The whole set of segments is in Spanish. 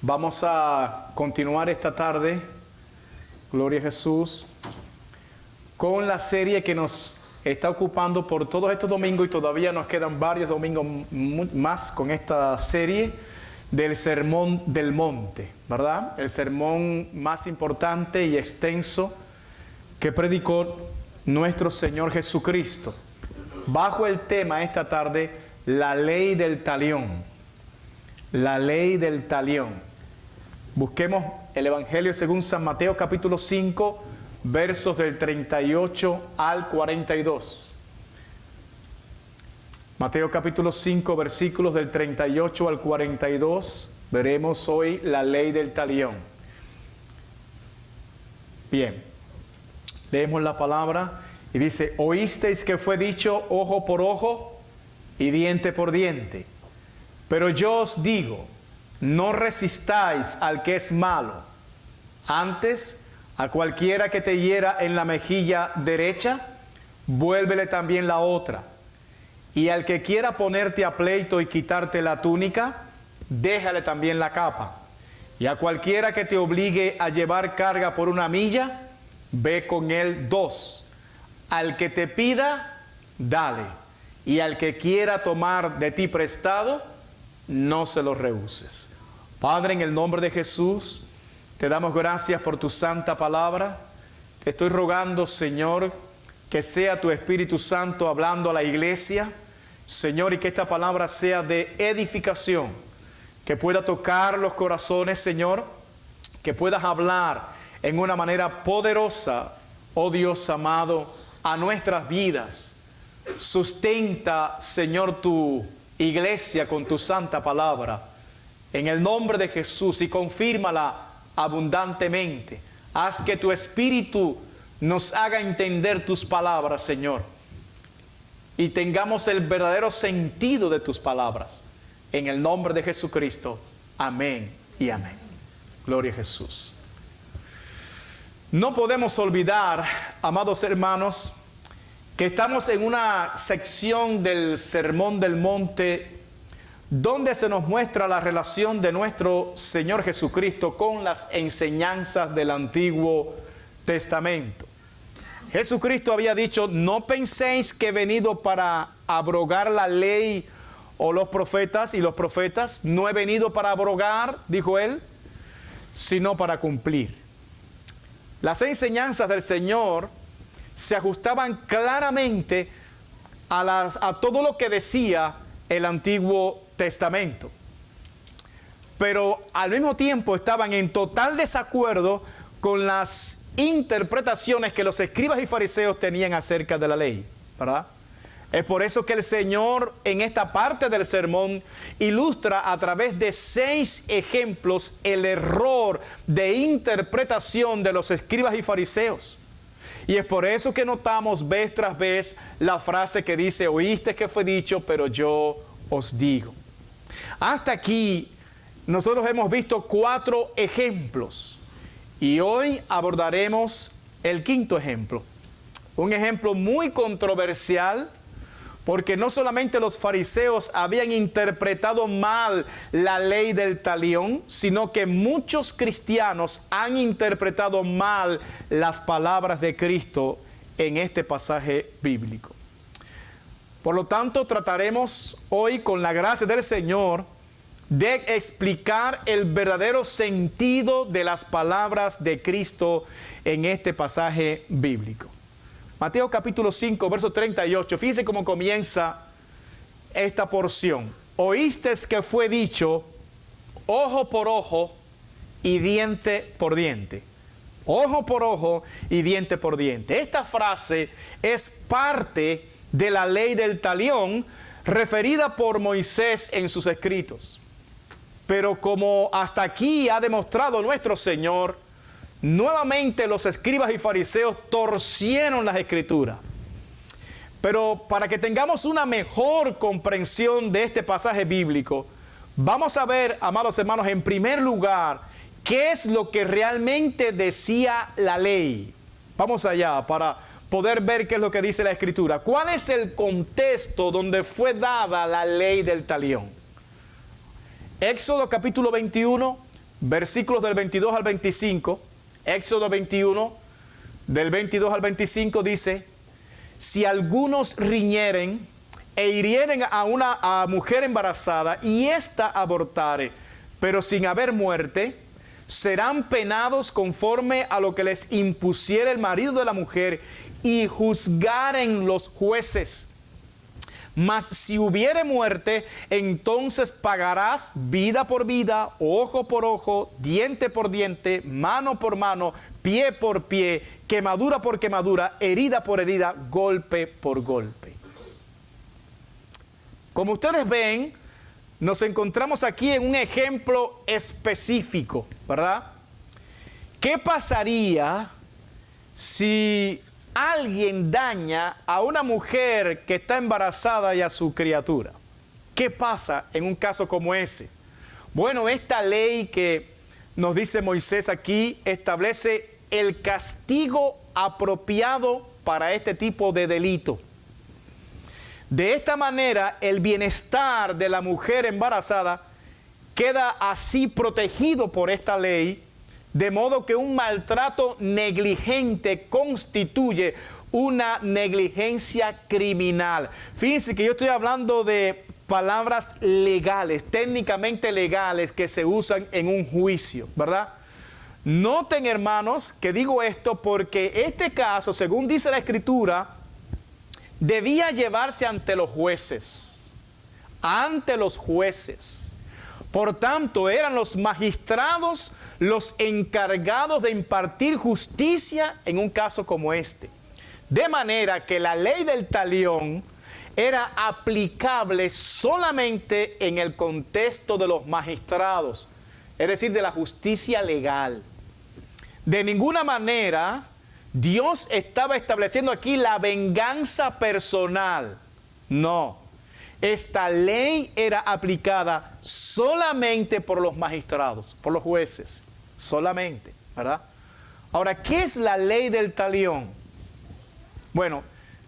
Vamos a continuar esta tarde, Gloria a Jesús, con la serie que nos está ocupando por todos estos domingos y todavía nos quedan varios domingos más con esta serie del Sermón del Monte, ¿verdad? El sermón más importante y extenso que predicó nuestro Señor Jesucristo, bajo el tema esta tarde, la ley del talión. La ley del talión. Busquemos el Evangelio según San Mateo capítulo 5, versos del 38 al 42. Mateo capítulo 5, versículos del 38 al 42. Veremos hoy la ley del talión. Bien, leemos la palabra y dice: oísteis que fue dicho ojo por ojo y diente por diente. Pero yo os digo, no resistáis al que es malo. Antes, a cualquiera que te hiera en la mejilla derecha, vuélvele también la otra. Y al que quiera ponerte a pleito y quitarte la túnica, déjale también la capa. Y a cualquiera que te obligue a llevar carga por una milla, ve con él 2. Al que te pida, dale. Y al que quiera tomar de ti prestado, no se lo rehuses. Padre, en el nombre de Jesús, te damos gracias por tu santa palabra. Te estoy rogando, Señor, que sea tu Espíritu Santo hablando a la iglesia, Señor, y que esta palabra sea de edificación, que pueda tocar los corazones, Señor, que puedas hablar en una manera poderosa, oh Dios amado, a nuestras vidas. Sustenta, Señor, tu iglesia con tu santa palabra, en el nombre de Jesús, y confírmala abundantemente. Haz que tu Espíritu nos haga entender tus palabras, Señor, y tengamos el verdadero sentido de tus palabras. En el nombre de Jesucristo, amén y amén. Gloria a Jesús. No podemos olvidar, amados hermanos, que estamos en una sección del Sermón del Monte donde se nos muestra la relación de nuestro Señor Jesucristo con las enseñanzas del Antiguo Testamento. Jesucristo había dicho: no penséis que he venido para abrogar la ley o los profetas y los profetas. No he venido para abrogar, dijo él, sino para cumplir. Las enseñanzas del Señor se ajustaban claramente a todo lo que decía el Antiguo Testamento, pero al mismo tiempo estaban en total desacuerdo con las interpretaciones que los escribas y fariseos tenían acerca de la ley, ¿verdad? Es por eso que el Señor en esta parte del sermón ilustra a través de 6 ejemplos el error de interpretación de los escribas y fariseos. Y es por eso que notamos vez tras vez la frase que dice: oíste que fue dicho, pero yo os digo. Hasta aquí nosotros hemos visto 4 ejemplos. Y hoy abordaremos el 5º ejemplo. Un ejemplo muy controversial, porque no solamente los fariseos habían interpretado mal la ley del talión, sino que muchos cristianos han interpretado mal las palabras de Cristo en este pasaje bíblico. Por lo tanto, trataremos hoy, con la gracia del Señor, de explicar el verdadero sentido de las palabras de Cristo en este pasaje bíblico. Mateo capítulo 5, verso 38. Fíjense cómo comienza esta porción. Oísteis que fue dicho ojo por ojo y diente por diente. Ojo por ojo y diente por diente. Esta frase es parte de la ley del talión referida por Moisés en sus escritos. Pero como hasta aquí ha demostrado nuestro Señor, nuevamente los escribas y fariseos torcieron las escrituras. Pero para que tengamos una mejor comprensión de este pasaje bíblico, vamos a ver, amados hermanos, en primer lugar, qué es lo que realmente decía la ley. Vamos allá para poder ver qué es lo que dice la Escritura. ¿Cuál es el contexto donde fue dada la ley del talión? Éxodo capítulo 21, versículos del 22 al 25, Éxodo 21, del 22 al 25 dice: si algunos riñeren e hirieren a una mujer embarazada y ésta abortare, pero sin haber muerte, serán penados conforme a lo que les impusiere el marido de la mujer y juzgaren los jueces. Mas si hubiere muerte, entonces pagarás vida por vida, ojo por ojo, diente por diente, mano por mano, pie por pie, quemadura por quemadura, herida por herida, golpe por golpe. Como ustedes ven, nos encontramos aquí en un ejemplo específico, ¿verdad? ¿Qué pasaría si alguien daña a una mujer que está embarazada y a su criatura? ¿Qué pasa en un caso como ese? Bueno, esta ley que nos dice Moisés aquí establece el castigo apropiado para este tipo de delito. De esta manera, el bienestar de la mujer embarazada queda así protegido por esta ley, de modo que un maltrato negligente constituye una negligencia criminal. Fíjense que yo estoy hablando de palabras legales, técnicamente legales, que se usan en un juicio, ¿verdad? Noten, hermanos, que digo esto porque este caso, según dice la Escritura, debía llevarse ante los jueces. Ante los jueces. Por tanto, eran los magistrados los encargados de impartir justicia en un caso como este. De manera que la ley del talión era aplicable solamente en el contexto de los magistrados, es decir, de la justicia legal. De ninguna manera Dios estaba estableciendo aquí la venganza personal. No. Esta ley era aplicada solamente por los magistrados, por los jueces. Solamente, ¿verdad? Ahora, ¿qué es la ley del talión? Bueno,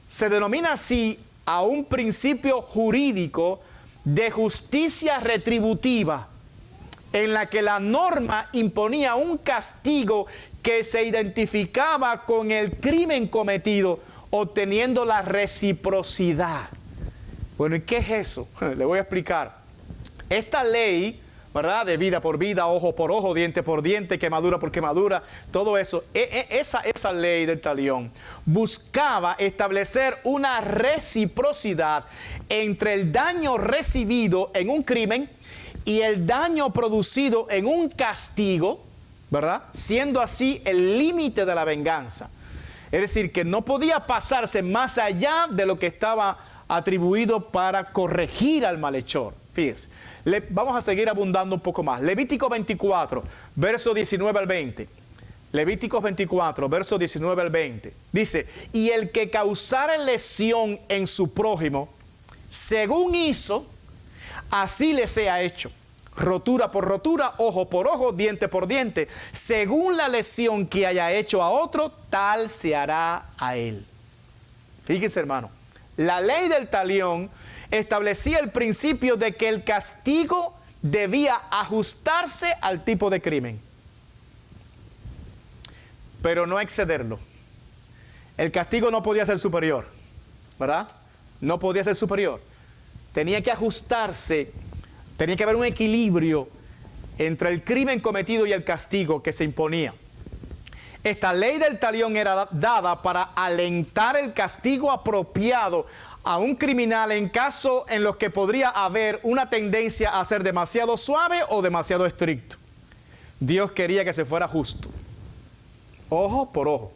se denomina así a un principio jurídico de justicia retributiva, en la que la norma imponía un castigo que se identificaba con el crimen cometido, obteniendo la reciprocidad. Bueno, ¿y qué es eso? Le voy a explicar. Esta ley, ¿verdad?, de vida por vida, ojo por ojo, diente por diente, quemadura por quemadura, todo eso, esa ley del talión buscaba establecer una reciprocidad entre el daño recibido en un crimen y el daño producido en un castigo, ¿verdad?, siendo así el límite de la venganza. Es decir, que no podía pasarse más allá de lo que estaba atribuido para corregir al malhechor. Fíjense, vamos a seguir abundando un poco más. Levítico 24, verso 19 al 20. Levíticos 24, verso 19 al 20. Dice: y el que causare lesión en su prójimo, según hizo, así le sea hecho. Rotura por rotura, ojo por ojo, diente por diente. Según la lesión que haya hecho a otro, tal se hará a él. Fíjense, hermano, la ley del talión establecía el principio de que el castigo debía ajustarse al tipo de crimen, pero no excederlo. El castigo no podía ser superior, ¿verdad? No podía ser superior. Tenía que ajustarse. Tenía que haber un equilibrio entre el crimen cometido y el castigo que se imponía. Esta ley del talión era dada para alentar el castigo apropiado a un criminal en casos en los que podría haber una tendencia a ser demasiado suave o demasiado estricto. Dios quería que se fuera justo. Ojo por ojo,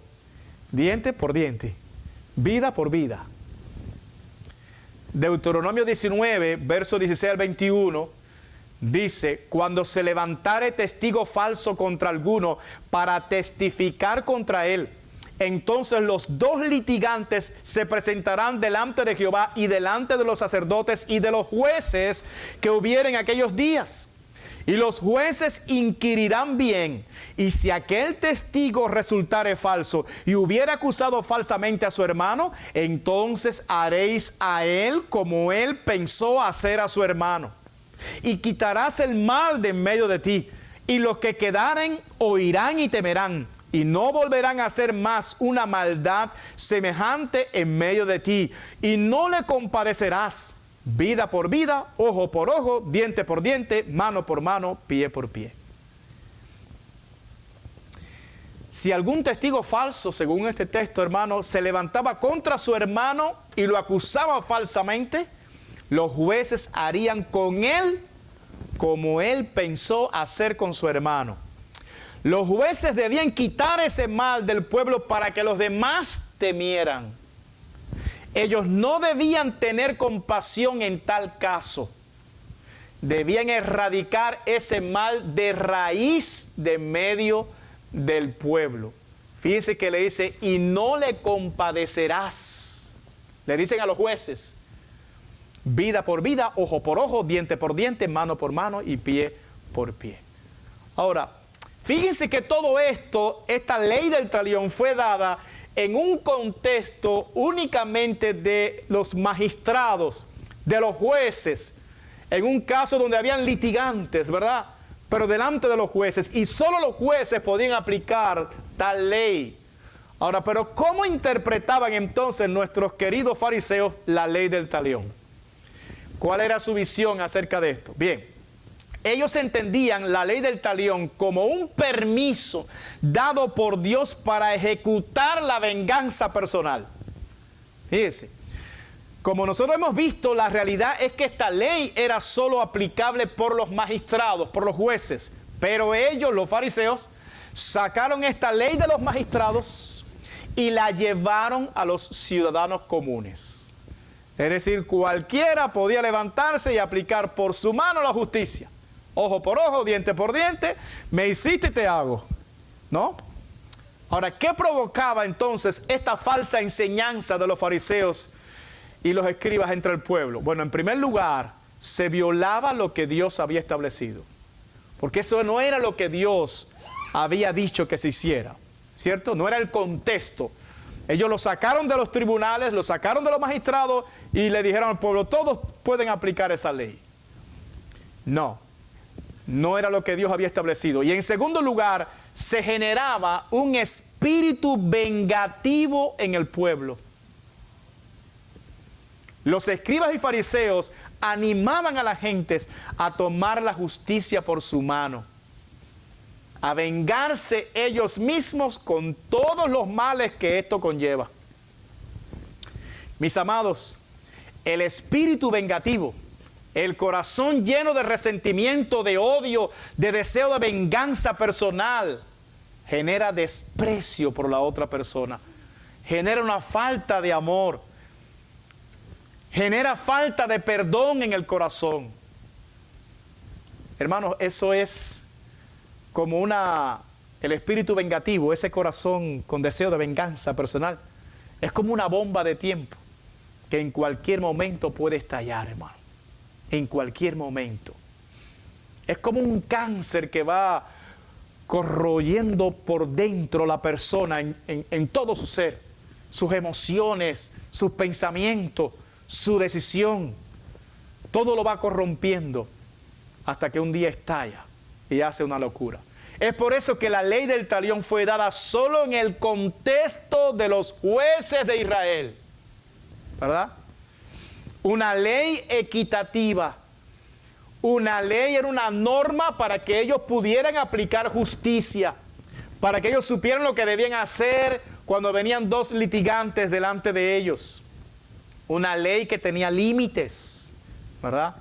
diente por diente, vida por vida. Deuteronomio 19, verso 16 al 21, dice: cuando se levantare testigo falso contra alguno para testificar contra él, entonces los dos litigantes se presentarán delante de Jehová y delante de los sacerdotes y de los jueces que hubieren aquellos días. Y los jueces inquirirán bien, y si aquel testigo resultare falso y hubiera acusado falsamente a su hermano, entonces haréis a él como él pensó hacer a su hermano. Y quitarás el mal de en medio de ti, y los que quedaren oirán y temerán, y no volverán a hacer más una maldad semejante en medio de ti, y no le compadecerás, vida por vida, ojo por ojo, diente por diente, mano por mano, pie por pie. Si algún testigo falso, según este texto, hermano, se levantaba contra su hermano y lo acusaba falsamente, los jueces harían con él como él pensó hacer con su hermano. Los jueces debían quitar ese mal del pueblo para que los demás temieran. Ellos no debían tener compasión en tal caso. Debían erradicar ese mal de raíz de medio del pueblo. Fíjense que le dice, y no le compadecerás. Le dicen a los jueces, vida por vida, ojo por ojo, diente por diente, mano por mano y pie por pie. Ahora, fíjense que todo esto, esta ley del talión fue dada en un contexto únicamente de los magistrados, de los jueces, en un caso donde habían litigantes, ¿verdad? Pero delante de los jueces, y solo los jueces podían aplicar tal ley. Ahora, pero ¿cómo interpretaban entonces nuestros queridos fariseos la ley del talión? ¿Cuál era su visión acerca de esto? Bien, ellos entendían la ley del talión como un permiso dado por Dios para ejecutar la venganza personal. Fíjense, como nosotros hemos visto, la realidad es que esta ley era solo aplicable por los magistrados, por los jueces. Pero ellos, los fariseos, sacaron esta ley de los magistrados y la llevaron a los ciudadanos comunes. Es decir, cualquiera podía levantarse y aplicar por su mano la justicia. Ojo por ojo, diente por diente, me hiciste y te hago, ¿no? Ahora, ¿qué provocaba entonces esta falsa enseñanza de los fariseos y los escribas entre el pueblo? Bueno, en primer lugar, se violaba lo que Dios había establecido. Porque eso no era lo que Dios había dicho que se hiciera, ¿cierto? No era el contexto. Ellos lo sacaron de los tribunales, lo sacaron de los magistrados y le dijeron al pueblo, todos pueden aplicar esa ley. No, no era lo que Dios había establecido. Y en segundo lugar, se generaba un espíritu vengativo en el pueblo. Los escribas y fariseos animaban a las gentes a tomar la justicia por su mano, a vengarse ellos mismos con todos los males que esto conlleva. Mis amados, el espíritu vengativo, el corazón lleno de resentimiento, de odio, de deseo de venganza personal, genera desprecio por la otra persona, genera una falta de amor, genera falta de perdón en el corazón. Hermanos, eso es como el espíritu vengativo, ese corazón con deseo de venganza personal, es como una bomba de tiempo que en cualquier momento puede estallar, hermano. En cualquier momento. Es como un cáncer que va corroyendo por dentro la persona en todo su ser, sus emociones, sus pensamientos, su decisión. Todo lo va corrompiendo hasta que un día estalla y hace una locura. Es por eso que la ley del talión fue dada solo en el contexto de los jueces de Israel, ¿verdad? Una ley equitativa. Una ley era una norma para que ellos pudieran aplicar justicia, para que ellos supieran lo que debían hacer cuando venían dos litigantes delante de ellos. Una ley que tenía límites, ¿verdad?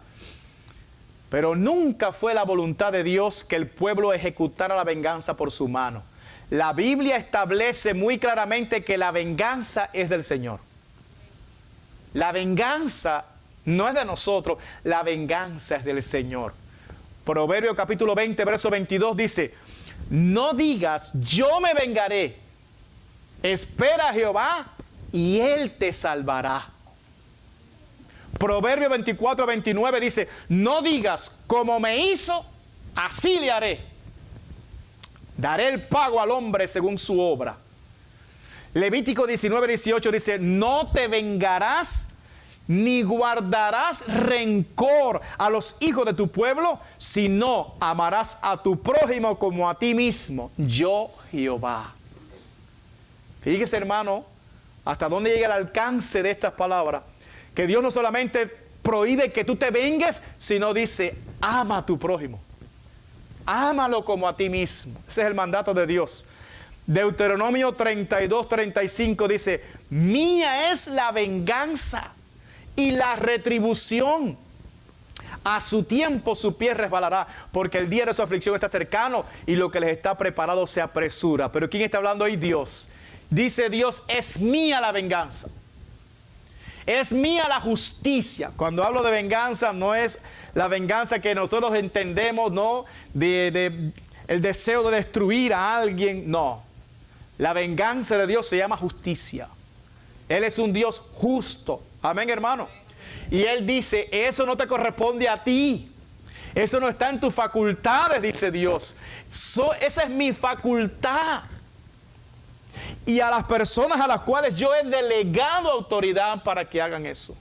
Pero nunca fue la voluntad de Dios que el pueblo ejecutara la venganza por su mano. La Biblia establece muy claramente que la venganza es del Señor. La venganza no es de nosotros, la venganza es del Señor. Proverbios capítulo 20, verso 22 dice, no digas, yo me vengaré. Espera a Jehová y Él te salvará. Proverbios 24, 29 dice, no digas, como me hizo, así le haré. Daré el pago al hombre según su obra. Levítico 19, 18 dice, no te vengarás ni guardarás rencor a los hijos de tu pueblo, sino amarás a tu prójimo como a ti mismo, yo Jehová. Fíjese, hermano, hasta dónde llega el alcance de estas palabras, que Dios no solamente prohíbe que tú te vengues, sino dice, ama a tu prójimo, ámalo como a ti mismo. Ese es el mandato de Dios. Deuteronomio 32:35 dice, mía es la venganza y la retribución. A su tiempo su pie resbalará, porque el día de su aflicción está cercano y lo que les está preparado se apresura. Pero ¿quién está hablando ahí? Dios. Dice Dios, es mía la venganza. Es mía la justicia. Cuando hablo de venganza, no es la venganza que nosotros entendemos, ¿no? El deseo de destruir a alguien, no. La venganza de Dios se llama justicia. Él es un Dios justo. Amén, hermano. Y Él dice, eso no te corresponde a ti. Eso no está en tus facultades, dice Dios. Esa es mi facultad. Y a las personas a las cuales yo he delegado autoridad para que hagan eso.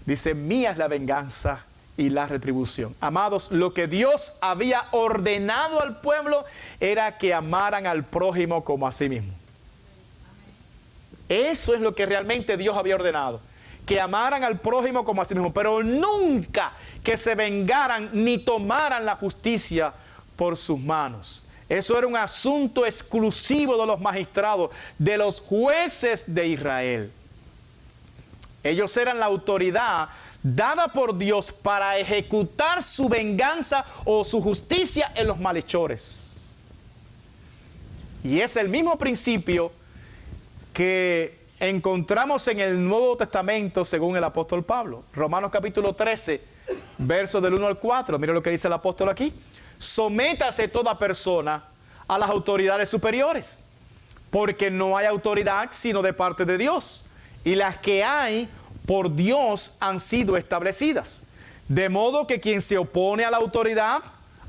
Dice, mía es la venganza y la retribución. Amados, lo que Dios había ordenado al pueblo era que amaran al prójimo como a sí mismo. Eso es lo que realmente Dios había ordenado, que amaran al prójimo como a sí mismo, pero nunca que se vengaran ni tomaran la justicia por sus manos. Eso era un asunto exclusivo de los magistrados, de los jueces de Israel. Ellos eran la autoridad dada por Dios para ejecutar su venganza o su justicia en los malhechores. Y es el mismo principio que encontramos en el Nuevo Testamento según el apóstol Pablo. Romanos capítulo 13, versos del 1 al 4. Mire lo que dice el apóstol aquí. Sométase toda persona a las autoridades superiores, porque no hay autoridad sino de parte de Dios, y las que hay por Dios han sido establecidas. De modo que quien se opone a la autoridad,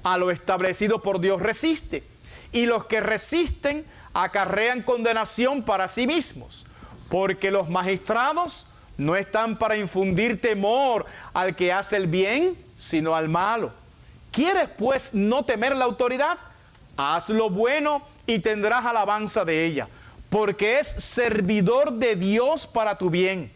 a lo establecido por Dios resiste, y los que resisten acarrean condenación para sí mismos, porque los magistrados no están para infundir temor al que hace el bien, sino al malo. ¿Quieres pues no temer la autoridad? Haz lo bueno y tendrás alabanza de ella, porque es servidor de Dios para tu bien.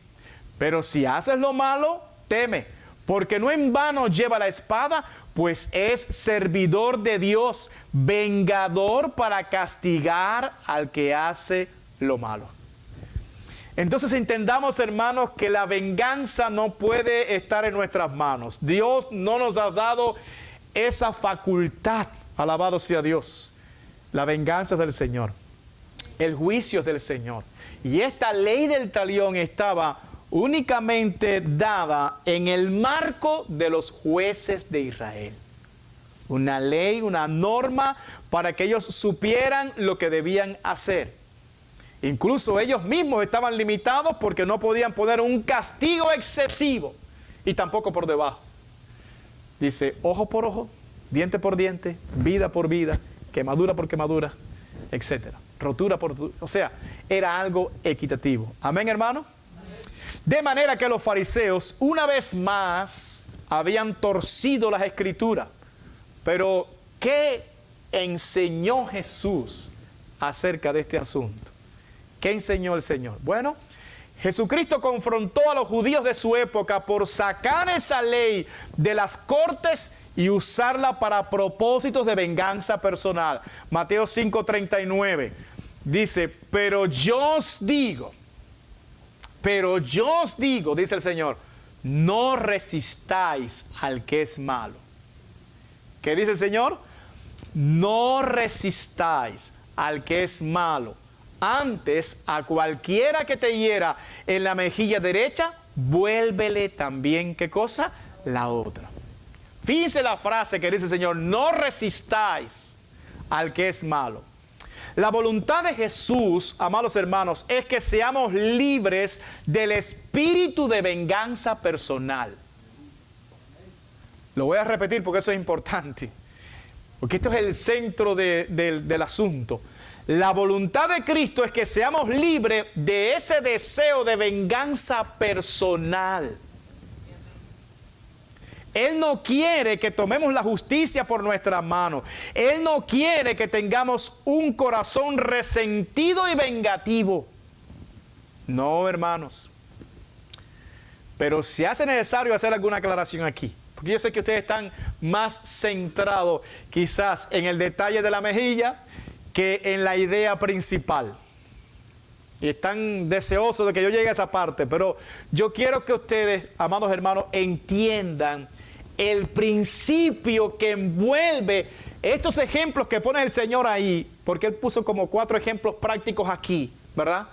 Pero si haces lo malo, teme, porque no en vano lleva la espada, pues es servidor de Dios, vengador para castigar al que hace lo malo. Entonces entendamos, hermanos, que la venganza no puede estar en nuestras manos. Dios no nos ha dado esa facultad. Alabado sea Dios. La venganza es del Señor. El juicio es del Señor. Y esta ley del talión estaba únicamente dada en el marco de los jueces de Israel. Una ley, una norma para que ellos supieran lo que debían hacer. Incluso ellos mismos estaban limitados porque no podían poner un castigo excesivo y tampoco por debajo. Dice, ojo por ojo, diente por diente, vida por vida, quemadura por quemadura, etc. Rotura por rotura. O sea, era algo equitativo. Amén, hermano. De manera que los fariseos, una vez más, habían torcido las escrituras. Pero, ¿qué enseñó Jesús acerca de este asunto? ¿Qué enseñó el Señor? Bueno, Jesucristo confrontó a los judíos de su época por sacar esa ley de las cortes y usarla para propósitos de venganza personal. Mateo 5:39 dice, pero yo os digo, dice el Señor, no resistáis al que es malo. ¿Qué dice el Señor? No resistáis al que es malo. Antes, a cualquiera que te hiera en la mejilla derecha, vuélvele también, ¿qué cosa? La otra. Fíjense la frase que dice el Señor, no resistáis al que es malo. La voluntad de Jesús, amados hermanos, es que seamos libres del espíritu de venganza personal. Lo voy a repetir porque eso es importante. Porque esto es el centro del asunto. La voluntad de Cristo es que seamos libres de ese deseo de venganza personal. Él no quiere que tomemos la justicia por nuestras manos. Él no quiere que tengamos un corazón resentido y vengativo. No, hermanos. Pero se hace necesario hacer alguna aclaración aquí. Porque yo sé que ustedes están más centrados quizás en el detalle de la mejilla que en la idea principal. Y están deseosos de que yo llegue a esa parte. Pero yo quiero que ustedes, amados hermanos, entiendan el principio que envuelve estos ejemplos que pone el Señor ahí, porque Él puso como 4 ejemplos prácticos aquí, ¿verdad?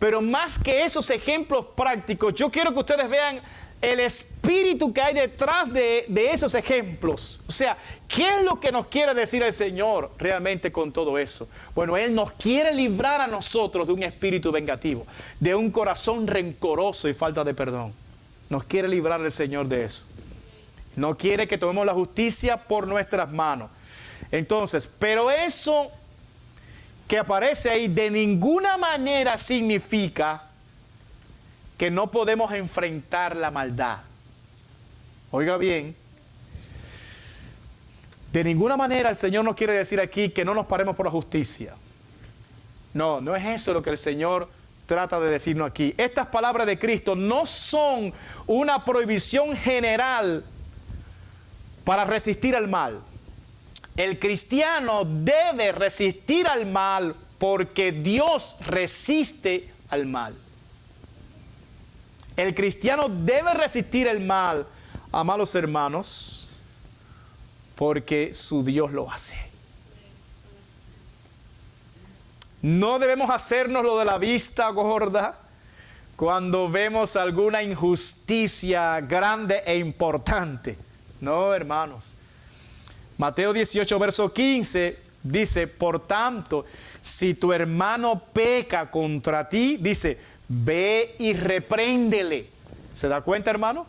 Pero más que esos ejemplos prácticos, yo quiero que ustedes vean el espíritu que hay detrás de esos ejemplos. O sea, ¿qué es lo que nos quiere decir el Señor realmente con todo eso? Bueno, Él nos quiere librar a nosotros de un espíritu vengativo, de un corazón rencoroso y falta de perdón. Nos quiere librar el Señor de eso. No quiere que tomemos la justicia por nuestras manos. Entonces, pero eso que aparece ahí de ninguna manera significa que no podemos enfrentar la maldad. Oiga bien, de ninguna manera el Señor nos quiere decir aquí que no nos paremos por la justicia. No, no es eso lo que el Señor trata de decirnos aquí. Estas palabras de Cristo no son una prohibición general para resistir al mal. El cristiano debe resistir al mal porque Dios resiste al mal. El cristiano debe resistir el mal, amados hermanos, porque su Dios lo hace. No debemos hacernos lo de la vista gorda cuando vemos alguna injusticia grande e importante. No, hermanos. Mateo 18, verso 15 dice, por tanto, si tu hermano peca contra ti, dice, ve y repréndele. ¿Se da cuenta, hermano?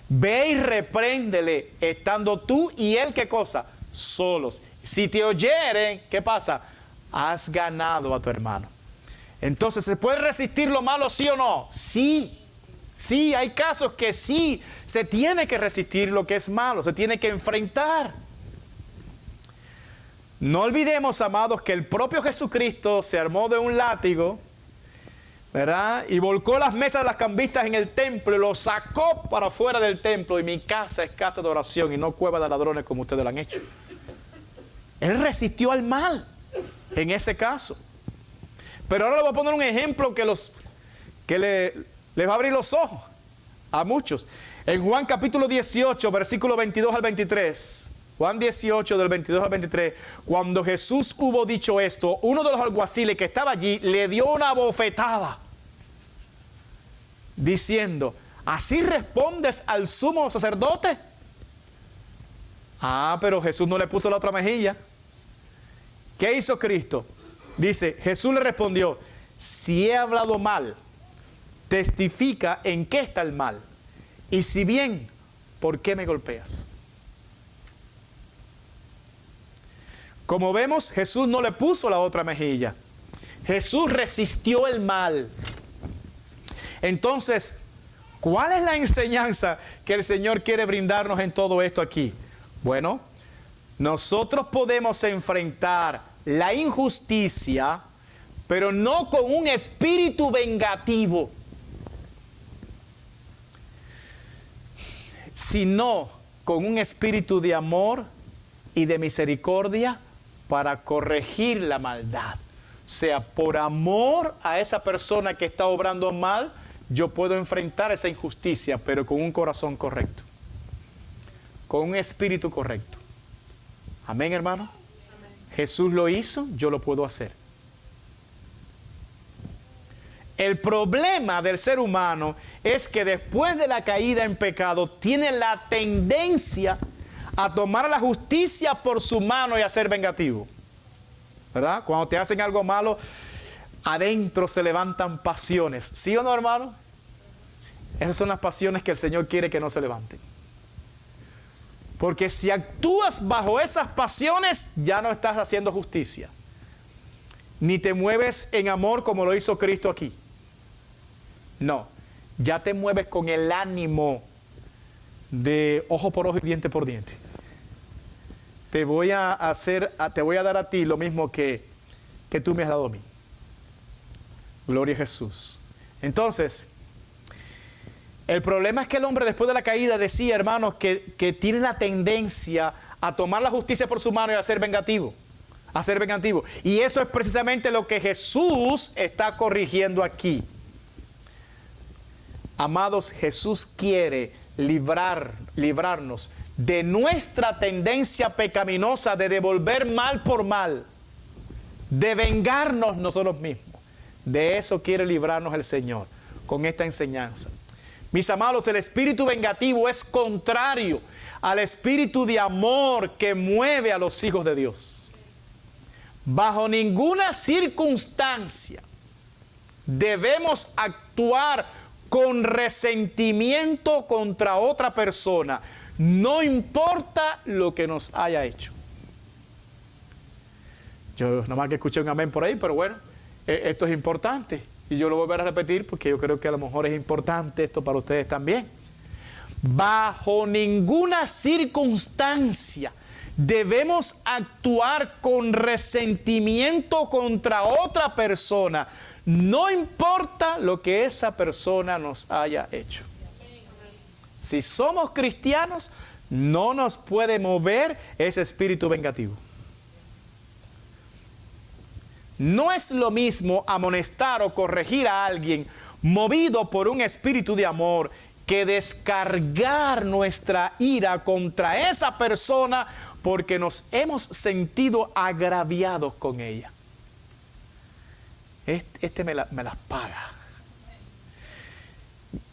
Ve y repréndele, estando tú y él, ¿qué cosa? Solos. Si te oyeren, ¿qué pasa? Has ganado a tu hermano. Entonces, ¿se puede resistir lo malo, sí o no? Sí. Sí, hay casos que sí, se tiene que resistir lo que es malo, se tiene que enfrentar. No olvidemos, amados, que el propio Jesucristo se armó de un látigo, ¿verdad? Y volcó las mesas de las cambistas en el templo y lo sacó para afuera del templo. Y mi casa es casa de oración y no cueva de ladrones como ustedes lo han hecho. Él resistió al mal en ese caso. Pero ahora le voy a poner un ejemplo que les va a abrir los ojos a muchos. En Juan capítulo 18, versículo 22 al 23. Juan 18, del 22 al 23. Cuando Jesús hubo dicho esto, uno de los alguaciles que estaba allí le dio una bofetada, diciendo, ¿así respondes al sumo sacerdote? Ah, pero Jesús no le puso la otra mejilla. ¿Qué hizo Cristo? Dice, Jesús le respondió, si he hablado mal, testifica en qué está el mal. Y si bien, ¿por qué me golpeas? Como vemos, Jesús no le puso la otra mejilla. Jesús resistió el mal. Entonces, ¿cuál es la enseñanza que el Señor quiere brindarnos en todo esto aquí? Bueno, nosotros podemos enfrentar la injusticia, pero no con un espíritu vengativo, sino con un espíritu de amor y de misericordia para corregir la maldad. O sea, por amor a esa persona que está obrando mal, yo puedo enfrentar esa injusticia, pero con un corazón correcto, con un espíritu correcto. Amén, hermano. Jesús lo hizo, yo lo puedo hacer. El problema del ser humano es que después de la caída en pecado tiene la tendencia a tomar la justicia por su mano y a ser vengativo, ¿verdad? Cuando te hacen algo malo, adentro se levantan pasiones. ¿Sí o no, hermano? Esas son las pasiones que el Señor quiere que no se levanten. Porque si actúas bajo esas pasiones, ya no estás haciendo justicia. ni te mueves en amor como lo hizo Cristo aquí. No, ya te mueves con el ánimo de ojo por ojo y diente por diente. Te voy a dar a ti lo mismo que tú me has dado a mí. Gloria a Jesús. Entonces, el problema es que el hombre después de la caída decía, hermanos, que tiene la tendencia a tomar la justicia por su mano y a ser vengativo. Y eso es precisamente lo que Jesús está corrigiendo aquí. Amados, Jesús quiere librarnos de nuestra tendencia pecaminosa de devolver mal por mal, de vengarnos nosotros mismos. De eso quiere librarnos el Señor con esta enseñanza. Mis amados, el espíritu vengativo es contrario al espíritu de amor que mueve a los hijos de Dios. Bajo ninguna circunstancia debemos actuar con resentimiento contra otra persona, no importa lo que nos haya hecho. Yo nada más que escuché un amén por ahí, pero bueno, esto es importante. Y yo lo voy a volver a repetir porque yo creo que a lo mejor es importante esto para ustedes también. Bajo ninguna circunstancia debemos actuar con resentimiento contra otra persona, no importa lo que esa persona nos haya hecho. Si somos cristianos, no nos puede mover ese espíritu vengativo. No es lo mismo amonestar o corregir a alguien movido por un espíritu de amor que descargar nuestra ira contra esa persona porque nos hemos sentido agraviados con ella. Me las paga.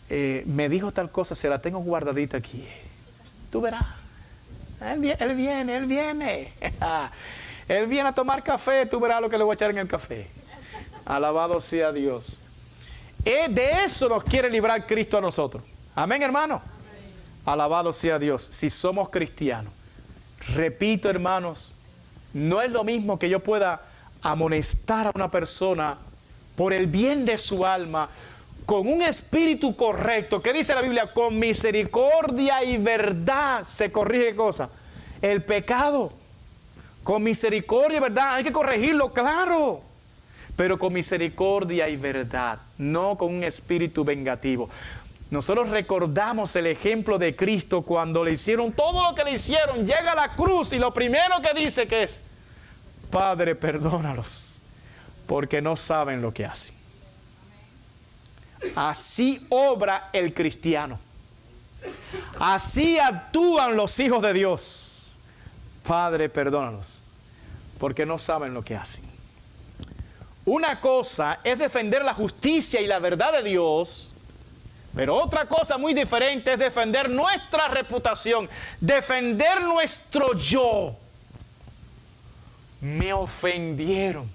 Me dijo tal cosa, se la tengo guardadita aquí. Tú verás. Él viene. Él viene a tomar café, tú verás lo que le voy a echar en el café. Alabado sea Dios. De eso nos quiere librar Cristo a nosotros. Amén, hermano. Amén. Alabado sea Dios. Si somos cristianos, repito, hermanos, no es lo mismo que yo pueda amonestar a una persona por el bien de su alma con un espíritu correcto. ¿Qué dice la Biblia? Con misericordia y verdad se corrige, ¿qué cosa? El pecado. Con misericordia y verdad hay que corregirlo, claro, pero con misericordia y verdad, no con un espíritu vengativo. Nosotros recordamos el ejemplo de Cristo cuando le hicieron todo lo que le hicieron, llega a la cruz y lo primero que dice que es: Padre, perdónalos, porque no saben lo que hacen. Así obra el cristiano. Así actúan los hijos de Dios. Padre, perdónalos, porque no saben lo que hacen. Una cosa es defender la justicia y la verdad de Dios, pero otra cosa muy diferente es defender nuestra reputación, defender nuestro yo. Me ofendieron.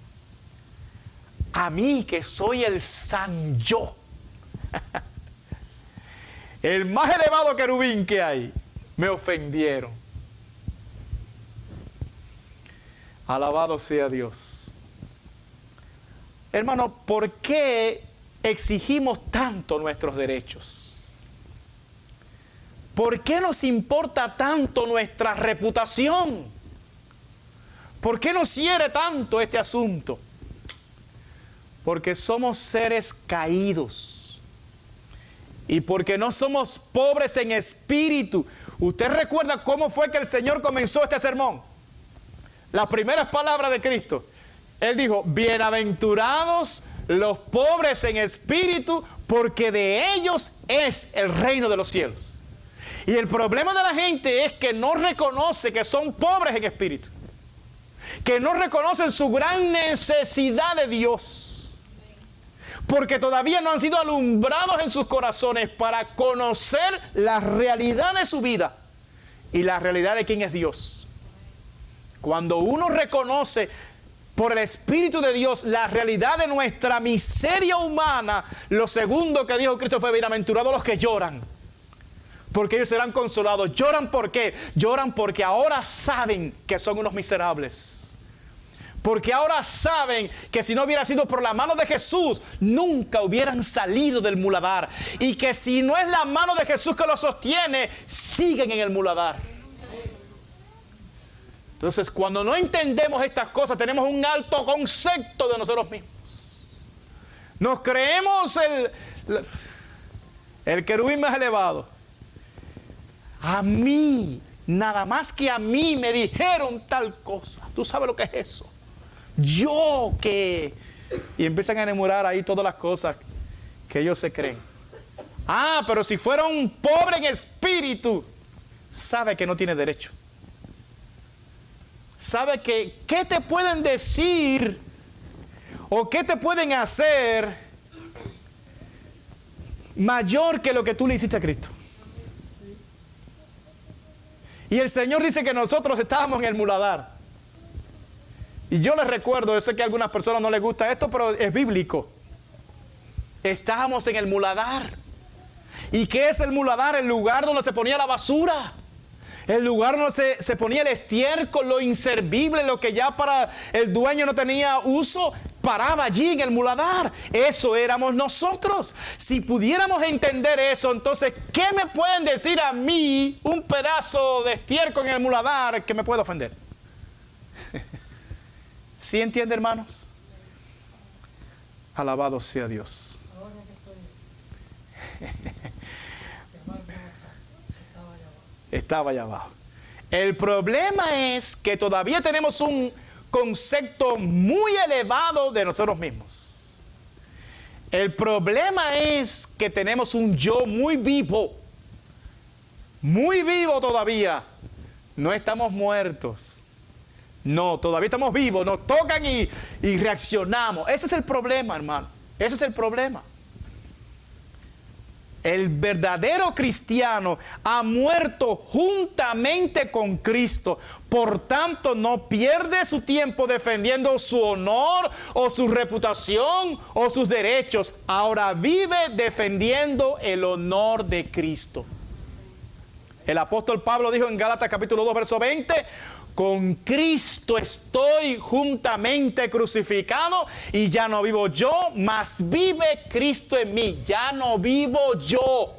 A mí, que soy el san yo. El más elevado querubín que hay, me ofendieron. Alabado sea Dios. Hermano, ¿por qué exigimos tanto nuestros derechos? ¿Por qué nos importa tanto nuestra reputación? ¿Por qué nos hiere tanto este asunto? Porque somos seres caídos y porque no somos pobres en espíritu. ¿Usted recuerda cómo fue que el Señor comenzó este sermón? Las primeras palabras de Cristo. Él dijo: bienaventurados los pobres en espíritu, porque de ellos es el reino de los cielos. Y el problema de la gente es que no reconoce que son pobres en espíritu, que no reconocen su gran necesidad de Dios, porque todavía no han sido alumbrados en sus corazones para conocer la realidad de su vida y la realidad de quién es Dios. Cuando uno reconoce por el Espíritu de Dios la realidad de nuestra miseria humana, lo segundo que dijo Cristo fue: bienaventurados los que lloran, porque ellos serán consolados. ¿Lloran por qué? Lloran porque ahora saben que son unos miserables, Porque ahora saben que si no hubiera sido por la mano de Jesús, nunca hubieran salido del muladar. Y que si no es la mano de Jesús que los sostiene, siguen en el muladar. Entonces, cuando no entendemos estas cosas, tenemos un alto concepto de nosotros mismos. Nos creemos el querubín más elevado. A mí, nada más que a mí me dijeron tal cosa. ¿Tú sabes lo que es eso? Yo que... Y empiezan a enumerar ahí todas las cosas que ellos se creen. Ah, pero si fuera un pobre en espíritu, sabe que no tiene derecho. Sabe que qué te pueden decir o qué te pueden hacer mayor que lo que tú le hiciste a Cristo. Y el Señor dice que nosotros estábamos en el muladar. Y yo les recuerdo, yo sé que a algunas personas no les gusta esto, pero es bíblico. Estábamos en el muladar. ¿Y qué es el muladar? El lugar donde se ponía la basura. El lugar donde se ponía el estiércol, lo inservible, lo que ya para el dueño no tenía uso, paraba allí en el muladar. Eso éramos nosotros. Si pudiéramos entender eso, entonces, ¿qué me pueden decir a mí un pedazo de estiércol en el muladar que me puede ofender? ¿Sí entiende, hermanos? Alabado sea Dios. Estaba allá abajo. El problema es que todavía tenemos un concepto muy elevado de nosotros mismos. El problema es que tenemos un yo muy vivo todavía. No estamos muertos. No, todavía estamos vivos. Nos tocan y reaccionamos. Ese es el problema, hermano. Ese es el problema. El verdadero cristiano ha muerto juntamente con Cristo. Por tanto, no pierde su tiempo defendiendo su honor o su reputación o sus derechos. Ahora vive defendiendo el honor de Cristo. El apóstol Pablo dijo en Gálatas capítulo 2, verso 20... Con Cristo estoy juntamente crucificado y ya no vivo yo, mas vive Cristo en mí. Ya no vivo yo,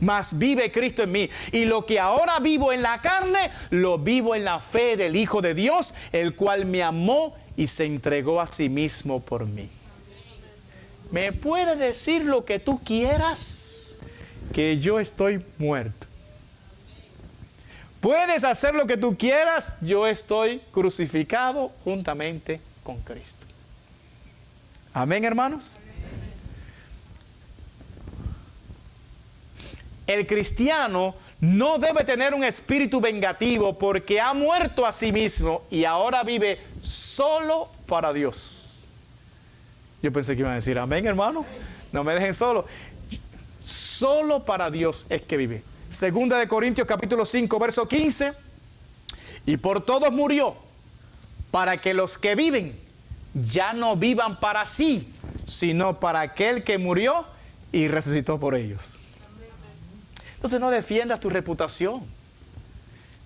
mas vive Cristo en mí. Y lo que ahora vivo en la carne, lo vivo en la fe del Hijo de Dios, el cual me amó y se entregó a sí mismo por mí. ¿Me puede decir lo que tú quieras? Que yo estoy muerto. Puedes hacer lo que tú quieras, yo estoy crucificado juntamente con Cristo. Amén, hermanos. El cristiano no debe tener un espíritu vengativo porque ha muerto a sí mismo y ahora vive solo para Dios. Yo pensé que iban a decir amén, hermano. No me dejen solo. Solo para Dios es que vive. Segunda de Corintios capítulo 5 verso 15. Y por todos murió, para que los que viven ya no vivan para sí, sino para aquel que murió y resucitó por ellos. Entonces no defiendas tu reputación,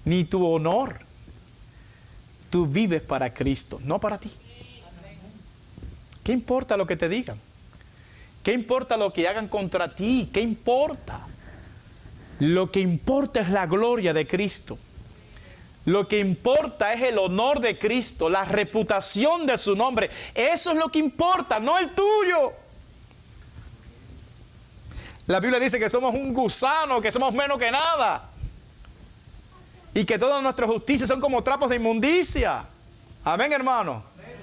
ni tu honor. Tú vives para Cristo, no para ti. ¿Qué importa lo que te digan? ¿Qué importa lo que hagan contra ti? ¿Qué importa? Lo que importa es la gloria de Cristo. Lo que importa es el honor de Cristo, la reputación de su nombre. Eso es lo que importa, no el tuyo. La Biblia dice que somos un gusano, que somos menos que nada. Y que todas nuestras justicias son como trapos de inmundicia. Amén, hermano. Amén.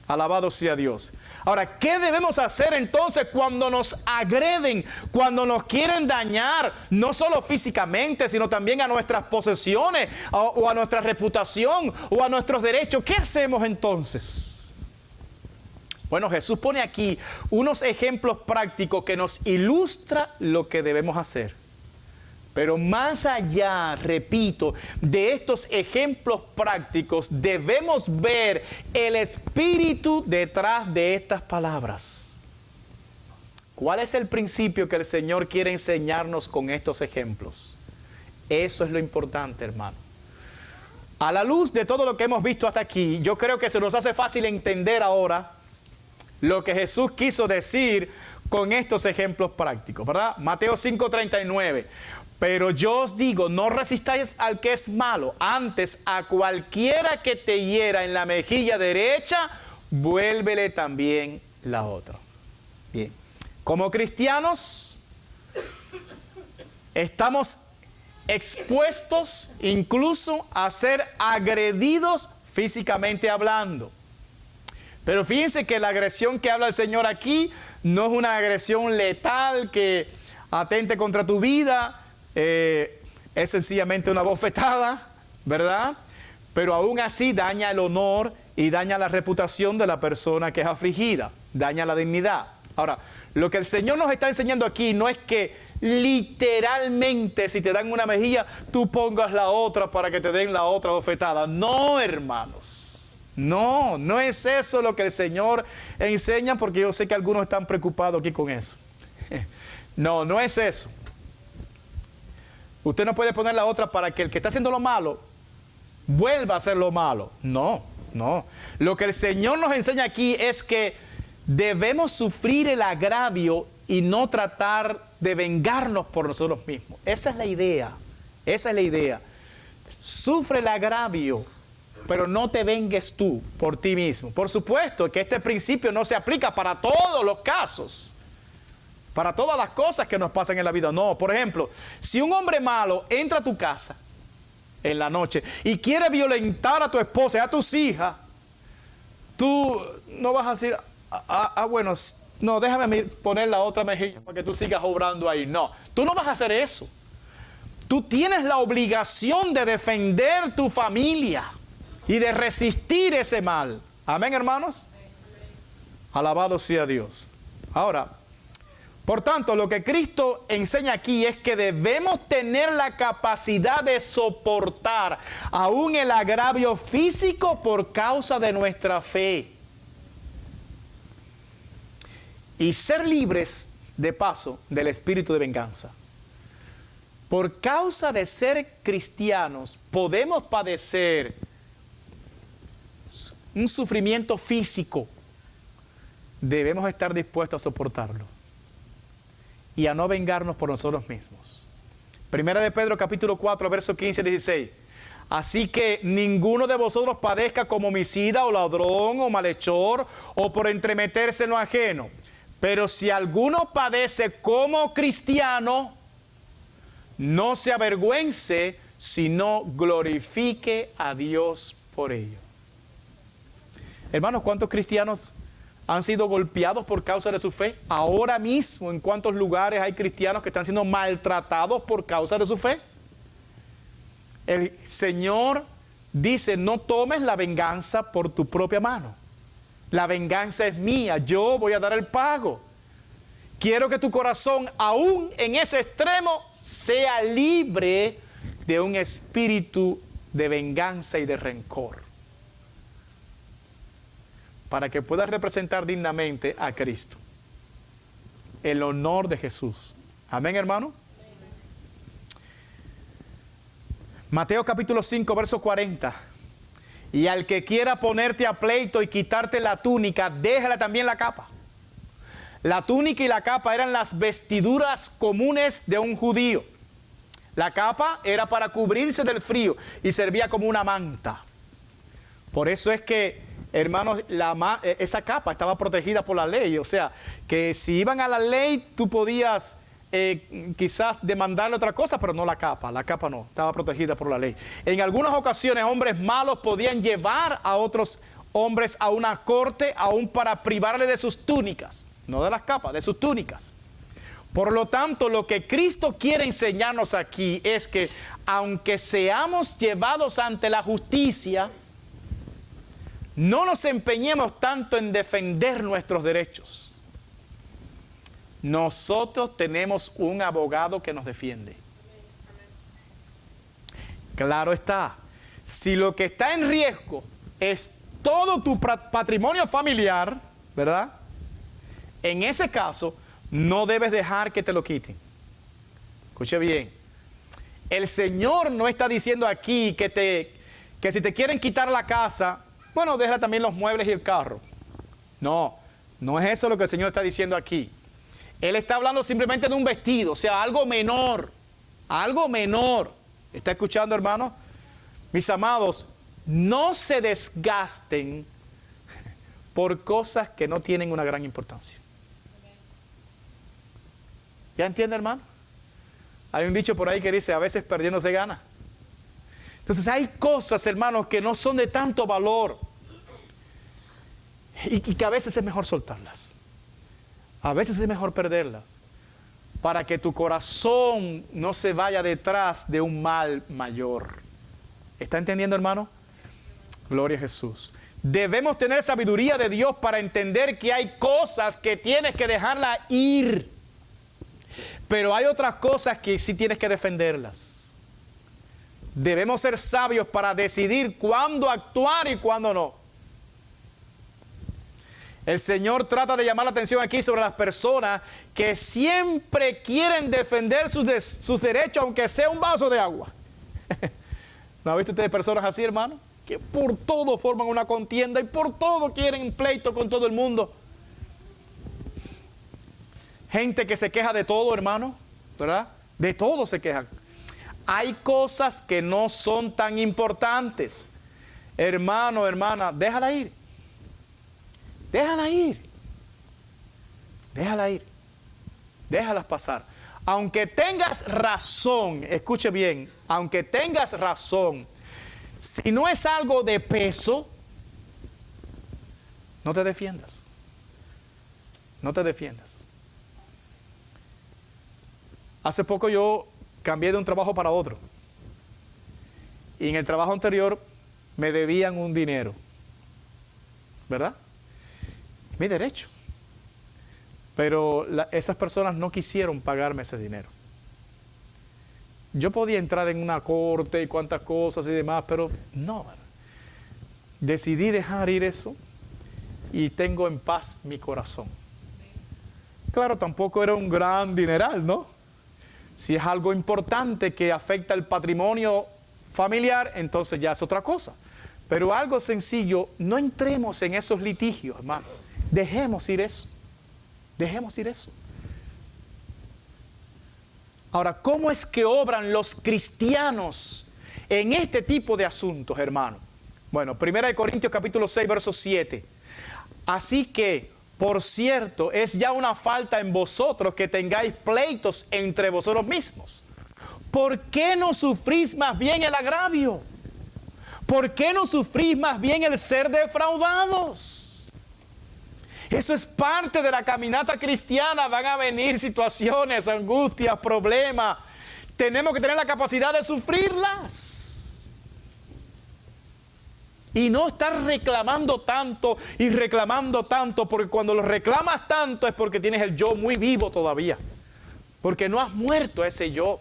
Alabado sea Dios. Ahora, ¿qué debemos hacer entonces cuando nos agreden, cuando nos quieren dañar, no solo físicamente, sino también a nuestras posesiones o a nuestra reputación o a nuestros derechos? ¿Qué hacemos entonces? Bueno, Jesús pone aquí unos ejemplos prácticos que nos ilustran lo que debemos hacer. Pero más allá, repito, de estos ejemplos prácticos, debemos ver el espíritu detrás de estas palabras. ¿Cuál es el principio que el Señor quiere enseñarnos con estos ejemplos? Eso es lo importante, hermano. A la luz de todo lo que hemos visto hasta aquí, yo creo que se nos hace fácil entender ahora lo que Jesús quiso decir con estos ejemplos prácticos, ¿verdad? Mateo 5:39. Pero yo os digo, no resistáis al que es malo, antes a cualquiera que te hiera en la mejilla derecha, vuélvele también la otra. Bien, como cristianos, estamos expuestos incluso a ser agredidos físicamente hablando. Pero fíjense que la agresión que habla el Señor aquí no es una agresión letal que atente contra tu vida, es sencillamente una bofetada, ¿verdad? Pero aún así daña el honor y daña la reputación de la persona que es afligida, daña la dignidad. Ahora, lo que el Señor nos está enseñando aquí no es que literalmente si te dan una mejilla, tú pongas la otra para que te den la otra bofetada. No, hermanos. No, no es eso lo que el Señor enseña, porque yo sé que algunos están preocupados aquí con eso. No, no es eso. Usted no puede poner la otra para que el que está haciendo lo malo vuelva a hacer lo malo. No, no. Lo que el Señor nos enseña aquí es que debemos sufrir el agravio y no tratar de vengarnos por nosotros mismos. Esa es la idea. Esa es la idea. Sufre el agravio, pero no te vengues tú por ti mismo. Por supuesto que este principio no se aplica para todos los casos, para todas las cosas que nos pasan en la vida. No, por ejemplo, si un hombre malo entra a tu casa en la noche y quiere violentar a tu esposa y a tus hijas, tú no vas a decir, bueno, no, déjame poner la otra mejilla para que tú sigas obrando ahí. No, tú no vas a hacer eso. Tú tienes la obligación de defender tu familia y de resistir ese mal. Amén, hermanos. Alabado sea Dios. Ahora, por tanto, lo que Cristo enseña aquí es que debemos tener la capacidad de soportar aún el agravio físico por causa de nuestra fe. Y ser libres, de paso, del espíritu de venganza. Por causa de ser cristianos, podemos padecer un sufrimiento físico. Debemos estar dispuestos a soportarlo y a no vengarnos por nosotros mismos. Primera de Pedro capítulo 4, versos 15 y 16. Así que ninguno de vosotros padezca como homicida o ladrón o malhechor o por entremeterse en lo ajeno. Pero si alguno padece como cristiano, no se avergüence, sino glorifique a Dios por ello. Hermanos, ¿cuántos cristianos han sido golpeados por causa de su fe? Ahora mismo, ¿en cuántos lugares hay cristianos que están siendo maltratados por causa de su fe? El Señor dice, no tomes la venganza por tu propia mano. La venganza es mía, yo voy a dar el pago. Quiero que tu corazón, aún en ese extremo, sea libre de un espíritu de venganza y de rencor, para que puedas representar dignamente a Cristo. El honor de Jesús. Amén, hermano. Mateo capítulo 5, verso 40. Y al que quiera ponerte a pleito y quitarte la túnica, déjale también la capa. La túnica y la capa eran las vestiduras comunes de un judío. La capa era para cubrirse del frío y servía como una manta. Por eso es que, hermanos, esa capa estaba protegida por la ley. O sea, que si iban a la ley, tú podías quizás demandarle otra cosa, pero no la capa. La capa no, estaba protegida por la ley. En algunas ocasiones, hombres malos podían llevar a otros hombres a una corte, aún para privarle de sus túnicas. No de las capas, de sus túnicas. Por lo tanto, lo que Cristo quiere enseñarnos aquí es que, aunque seamos llevados ante la justicia, no nos empeñemos tanto en defender nuestros derechos. Nosotros tenemos un abogado que nos defiende. Claro está, si lo que está en riesgo es todo tu patrimonio familiar, ¿verdad? En ese caso, no debes dejar que te lo quiten. Escuche bien. El Señor no está diciendo aquí que que si te quieren quitar la casa, bueno, deja también los muebles y el carro. No, no es eso lo que el Señor está diciendo aquí. Él está hablando simplemente de un vestido, o sea, algo menor. Algo menor. ¿Está escuchando, hermano? Mis amados, no se desgasten por cosas que no tienen una gran importancia. ¿Ya entiende, hermano? Hay un dicho por ahí que dice, a veces perdiendo se gana. Entonces hay cosas, hermanos, que no son de tanto valor y que a veces es mejor soltarlas. A veces es mejor perderlas para que tu corazón no se vaya detrás de un mal mayor. ¿Está entendiendo, hermano? Gloria a Jesús. Debemos tener sabiduría de Dios para entender que hay cosas que tienes que dejarla ir. Pero hay otras cosas que sí tienes que defenderlas. Debemos ser sabios para decidir cuándo actuar y cuándo no. El Señor trata de llamar la atención aquí sobre las personas que siempre quieren defender sus derechos, aunque sea un vaso de agua. ¿No ha visto ustedes personas así, hermano? Que por todo forman una contienda y por todo quieren pleito con todo el mundo. Gente que se queja de todo, hermano, ¿verdad? De todo se quejan. Hay cosas que no son tan importantes. Hermano, hermana, déjala ir. Déjala ir. Déjala ir. Déjalas pasar. Aunque tengas razón, escuche bien, aunque tengas razón, si no es algo de peso, no te defiendas. No te defiendas. Hace poco yo cambié de un trabajo para otro. Y en el trabajo anterior me debían un dinero. ¿Verdad? Mi derecho. Pero esas personas no quisieron pagarme ese dinero. Yo podía entrar en una corte y cuantas cosas y demás, pero no. Decidí dejar ir eso y tengo en paz mi corazón. Claro, tampoco era un gran dineral, ¿no? Si es algo importante que afecta el patrimonio familiar, entonces ya es otra cosa. Pero algo sencillo, no entremos en esos litigios, hermano. Dejemos ir eso. Dejemos ir eso. Ahora, ¿cómo es que obran los cristianos en este tipo de asuntos, hermano? Bueno, 1 Corintios capítulo 6, verso 7. Así que, por cierto, es ya una falta en vosotros que tengáis pleitos entre vosotros mismos. ¿Por qué no sufrís más bien el agravio? ¿Por qué no sufrís más bien el ser defraudados? Eso es parte de la caminata cristiana. Van a venir situaciones, angustias, problemas. Tenemos que tener la capacidad de sufrirlas. Y no estar reclamando tanto y reclamando tanto, porque cuando lo reclamas tanto es porque tienes el yo muy vivo todavía. Porque no has muerto ese yo.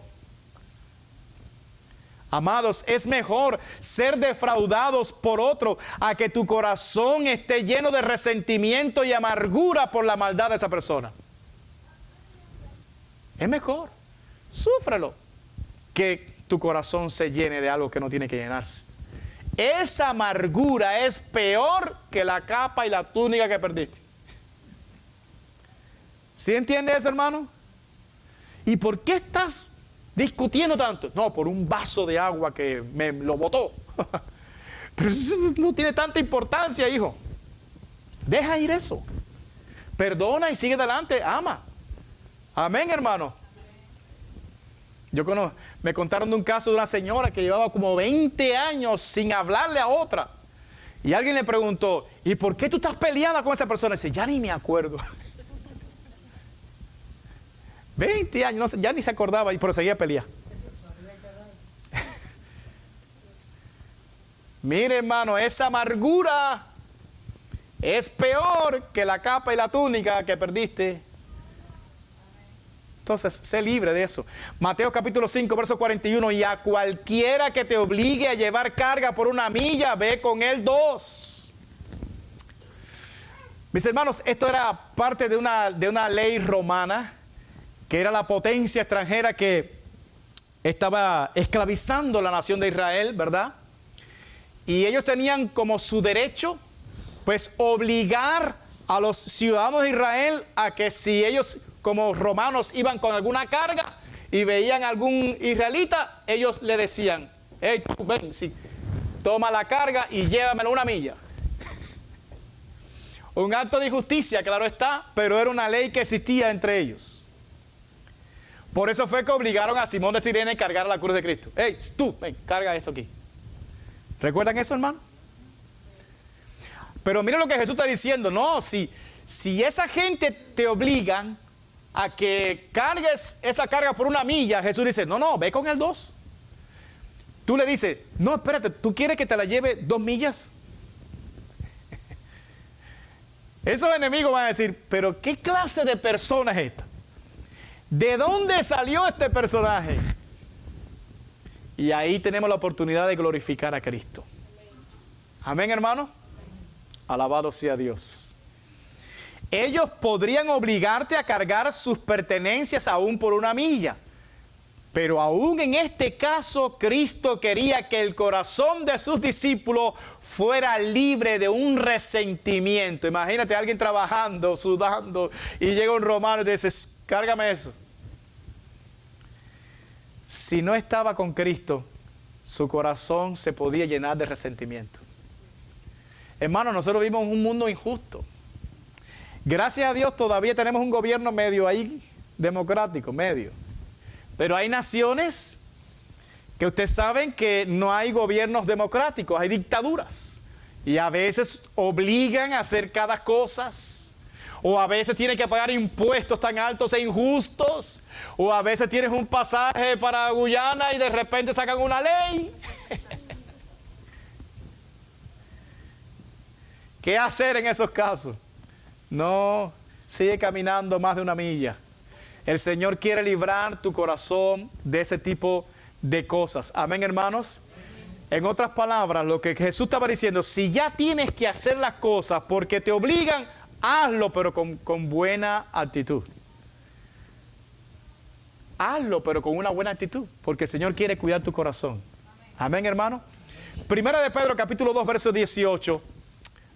Amados, es mejor ser defraudados por otro a que tu corazón esté lleno de resentimiento y amargura por la maldad de esa persona. Es mejor, súfrelo, que tu corazón se llene de algo que no tiene que llenarse. Esa amargura es peor que la capa y la túnica que perdiste. ¿Sí entiendes eso, hermano? ¿Y por qué estás discutiendo tanto? No, por un vaso de agua que me lo botó. Pero eso no tiene tanta importancia, hijo. Deja ir eso. Perdona y sigue adelante, ama. Amén, hermano. Me contaron de un caso de una señora que llevaba como 20 años sin hablarle a otra. Y alguien le preguntó, ¿y por qué tú estás peleando con esa persona? Y dice, ya ni me acuerdo. 20 años, no sé, ya ni se acordaba, pero seguía peleando. Mire, hermano, esa amargura es peor que la capa y la túnica que perdiste. Entonces, sé libre de eso. Mateo capítulo 5, verso 41. Y a cualquiera que te obligue a llevar carga por 1 milla, ve con él 2. Mis hermanos, esto era parte de una ley romana, que era la potencia extranjera que estaba esclavizando la nación de Israel, ¿verdad? Y ellos tenían como su derecho, pues, obligar a los ciudadanos de Israel a que si ellos como romanos iban con alguna carga y veían a algún israelita, ellos le decían, hey, tú ven, sí, toma la carga y llévamelo una milla. Un acto de injusticia, claro está, pero era una ley que existía entre ellos. Por eso fue que obligaron a Simón de Cirene a cargar la cruz de Cristo. Hey, tú, ven, carga esto aquí. ¿Recuerdan eso, hermano? Pero mira lo que Jesús está diciendo. No, si esa gente te obligan a que cargues esa carga por una milla, Jesús dice, no, ve con el 2. Tú le dices, no, espérate, ¿tú quieres que te la lleve 2 millas? Esos enemigos van a decir, pero ¿qué clase de persona es esta? ¿De dónde salió este personaje? Y ahí tenemos la oportunidad de glorificar a Cristo. Amén, hermano. Alabado sea Dios. Ellos podrían obligarte a cargar sus pertenencias aún por una milla. Pero aún en este caso, Cristo quería que el corazón de sus discípulos fuera libre de un resentimiento. Imagínate a alguien trabajando, sudando, y llega un romano y te dice, cárgame eso. Si no estaba con Cristo, su corazón se podía llenar de resentimiento. Hermano, nosotros vivimos en un mundo injusto. Gracias a Dios todavía tenemos un gobierno medio ahí, democrático, medio. Pero hay naciones que ustedes saben que no hay gobiernos democráticos, hay dictaduras. Y a veces obligan a hacer cada cosa. O a veces tienen que pagar impuestos tan altos e injustos. O a veces tienes un pasaje para Guyana y de repente sacan una ley. ¿Qué hacer en esos casos? No, sigue caminando más de una milla. El Señor quiere librar tu corazón de ese tipo de cosas. Amén, hermanos. En otras palabras, lo que Jesús estaba diciendo, si ya tienes que hacer las cosas porque te obligan, hazlo, pero con buena actitud. Hazlo, pero con una buena actitud, porque el Señor quiere cuidar tu corazón. Amén, hermano. Primera de Pedro, capítulo 2, verso 18.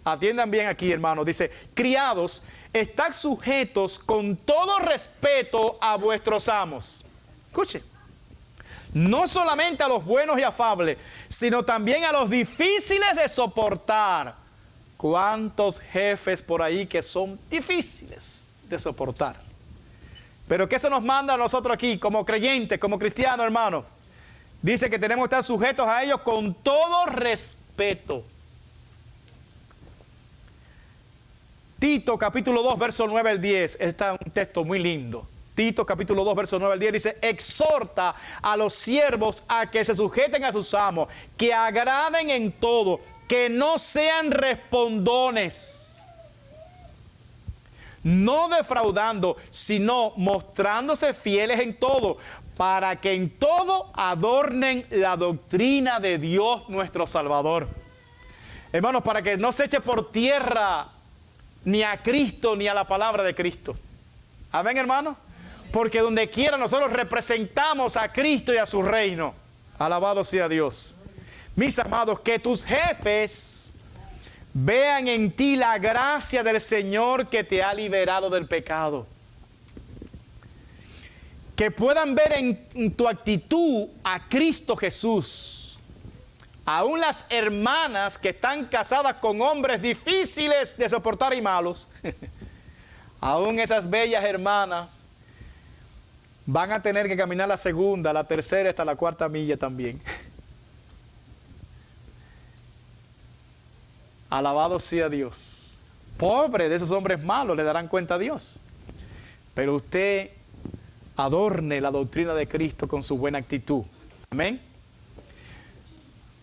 Atiendan bien aquí, hermanos. Dice, criados, estad sujetos con todo respeto a vuestros amos. Escuche. No solamente a los buenos y afables, sino también a los difíciles de soportar. ¿Cuántos jefes por ahí que son difíciles de soportar? Pero ¿qué se nos manda a nosotros aquí como creyentes, como cristianos, hermanos? Dice que tenemos que estar sujetos a ellos con todo respeto. Tito capítulo 2, verso 9 al 10, está un texto muy lindo. Tito capítulo 2, verso 9 al 10 dice, exhorta a los siervos a que se sujeten a sus amos, que agraden en todo, que no sean respondones, no defraudando, sino mostrándose fieles en todo, para que en todo adornen la doctrina de Dios nuestro Salvador. Hermanos, para que no se eche por tierra ni a Cristo ni a la palabra de Cristo. Amén, hermanos. Porque donde quiera nosotros representamos a Cristo y a su reino. Alabado sea Dios. Mis amados, que tus jefes vean en ti la gracia del Señor que te ha liberado del pecado. Que puedan ver en tu actitud a Cristo Jesús. Aún las hermanas que están casadas con hombres difíciles de soportar y malos, aún esas bellas hermanas van a tener que caminar la segunda, la tercera, hasta la cuarta milla también. Alabado sea Dios. Pobre de esos hombres malos, le darán cuenta a Dios. Pero usted adorne la doctrina de Cristo con su buena actitud. Amén.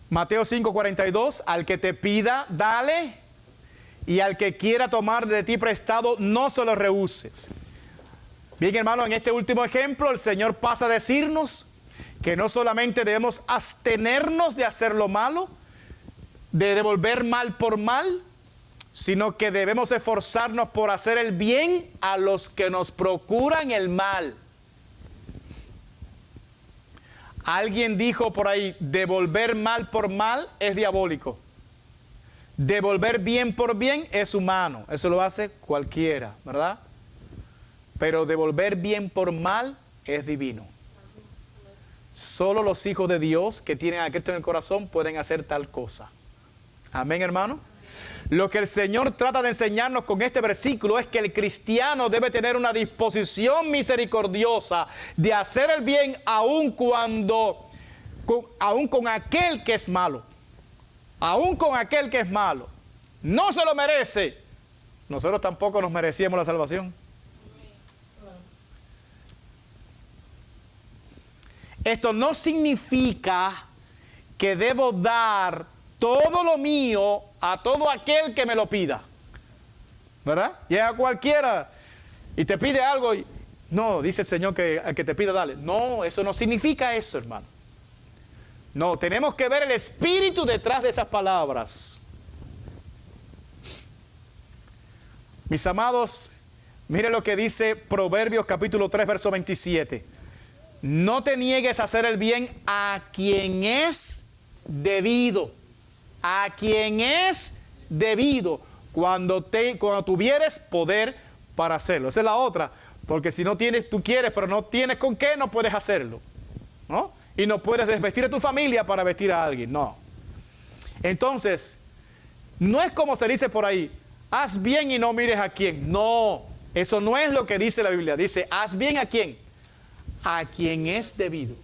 Mateo 5:42, al que te pida, dale, y al que quiera tomar de ti prestado, no se lo rehuses. Bien, hermano, en este último ejemplo, el Señor pasa a decirnos que no solamente debemos abstenernos de hacer lo malo, de devolver mal por mal, sino que debemos esforzarnos por hacer el bien a los que nos procuran el mal. Alguien dijo por ahí, devolver mal por mal es diabólico. Devolver bien por bien es humano. Eso lo hace cualquiera, ¿verdad? Pero devolver bien por mal es divino. Solo los hijos de Dios que tienen a Cristo en el corazón pueden hacer tal cosa. Amén, hermano. Lo que el Señor trata de enseñarnos con este versículo es que el cristiano debe tener una disposición misericordiosa de hacer el bien aun con aquel que es malo. Aun con aquel que es malo. No se lo merece. Nosotros tampoco nos merecíamos la salvación. Esto no significa que debo dar todo lo mío a todo aquel que me lo pida, ¿verdad? Llega cualquiera y te pide algo y no, dice el Señor que al que te pida dale. No, eso no significa eso, hermano. No, tenemos que ver el espíritu detrás de esas palabras. Mis amados, mire lo que dice Proverbios capítulo 3, verso 27. No te niegues a hacer el bien a quien es debido. A quien es debido. Cuando tuvieres poder para hacerlo. Esa es la otra. Porque si no tienes, tú quieres, pero no tienes con qué, no puedes hacerlo. ¿No? Y no puedes desvestir a tu familia para vestir a alguien. No. Entonces, no es como se dice por ahí. Haz bien y no mires a quién. No. Eso no es lo que dice la Biblia. Dice, haz bien a quién. A quien es debido.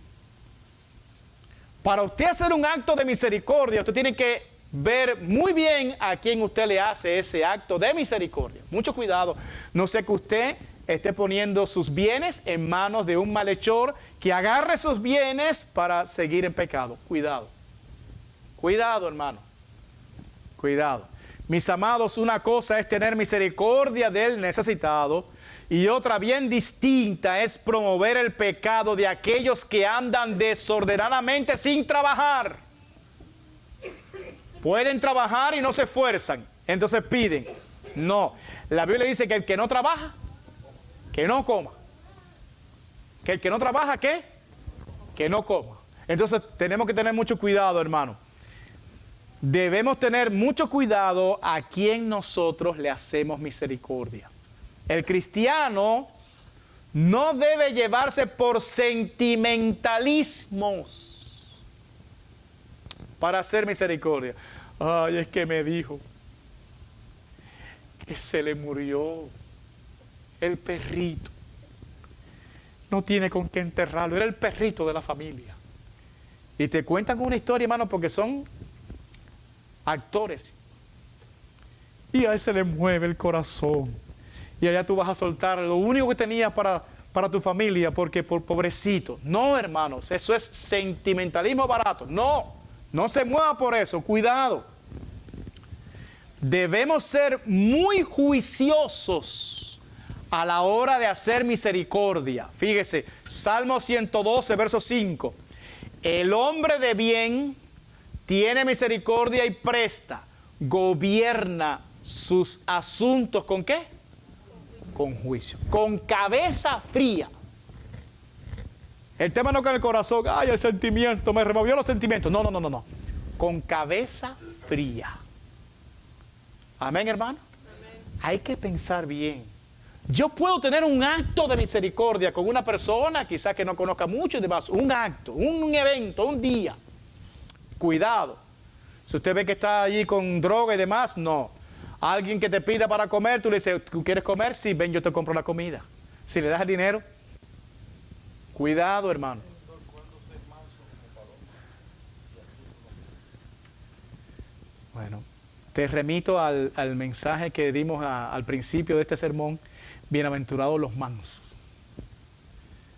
Para usted hacer un acto de misericordia, usted tiene que ver muy bien a quién usted le hace ese acto de misericordia. Mucho cuidado. No sea que usted esté poniendo sus bienes en manos de un malhechor que agarre sus bienes para seguir en pecado. Cuidado. Cuidado, hermano. Cuidado. Mis amados, una cosa es tener misericordia del necesitado y otra bien distinta es promover el pecado de aquellos que andan desordenadamente sin trabajar. Pueden trabajar y no se esfuerzan, entonces piden. No, la Biblia dice que el que no trabaja, que no coma. Que el que no trabaja, ¿qué? Que no coma. Entonces tenemos que tener mucho cuidado, hermano. Debemos tener mucho cuidado a quien nosotros le hacemos misericordia. El cristiano no debe llevarse por sentimentalismos para hacer misericordia. Ay, es que me dijo que se le murió el perrito. No tiene con qué enterrarlo. Era el perrito de la familia. Y te cuentan una historia, hermano, porque son actores. Y a él se le mueve el corazón. Y allá tú vas a soltar lo único que tenías para tu familia, porque por pobrecito. No, hermanos, eso es sentimentalismo barato. No, no se mueva por eso. Cuidado. Debemos ser muy juiciosos a la hora de hacer misericordia. Fíjese, Salmo 112, verso 5. El hombre de bien tiene misericordia y presta, gobierna sus asuntos ¿con qué? Con juicio, con cabeza fría. El tema no con el corazón, ay, el sentimiento, me removió los sentimientos. No, no, no, no, no. Con cabeza fría. Amén, hermano. Amén. Hay que pensar bien. Yo puedo tener un acto de misericordia con una persona, quizás que no conozca mucho y demás, un acto, un evento, un día. Cuidado. Si usted ve que está allí con droga y demás, no. Alguien que te pida para comer, tú le dices, ¿tú quieres comer? Sí, ven, yo te compro la comida. Si le das el dinero, cuidado, hermano. Bueno, te remito al mensaje que dimos al principio de este sermón. Bienaventurados los mansos.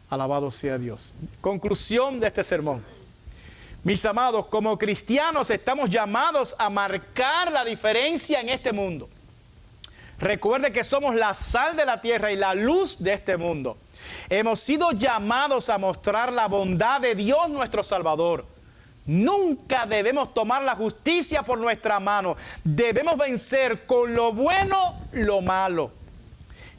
Alabado sea Dios. Conclusión de este sermón. Mis amados, como cristianos estamos llamados a marcar la diferencia en este mundo. Recuerde que somos la sal de la tierra y la luz de este mundo. Hemos sido llamados a mostrar la bondad de Dios nuestro Salvador. Nunca debemos tomar la justicia por nuestra mano. Debemos vencer con lo bueno lo malo.